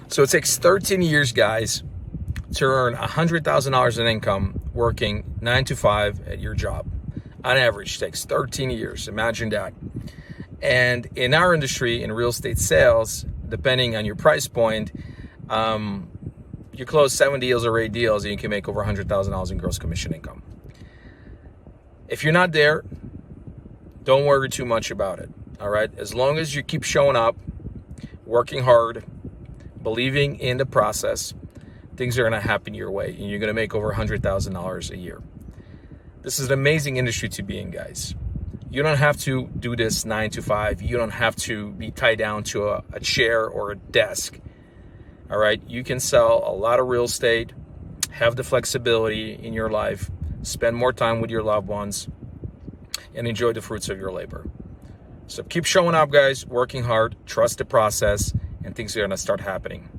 So it takes 13 years, guys, to earn $100,000 in income working 9 to 5 at your job. On average, it takes 13 years. Imagine that. And in our industry, in real estate sales, depending on your price point, you close 7 deals or 8 deals and you can make over $100,000 in gross commission income. If you're not there, don't worry too much about it. All right. As long as you keep showing up, working hard, believing in the process, things are going to happen your way and you're going to make over $100,000 a year. This is an amazing industry to be in, guys. You don't have to do this 9 to 5. You don't have to be tied down to a chair or a desk. All right. You can sell a lot of real estate, have the flexibility in your life, spend more time with your loved ones, and enjoy the fruits of your labor. So keep showing up, guys, working hard, trust the process, and things are going to start happening.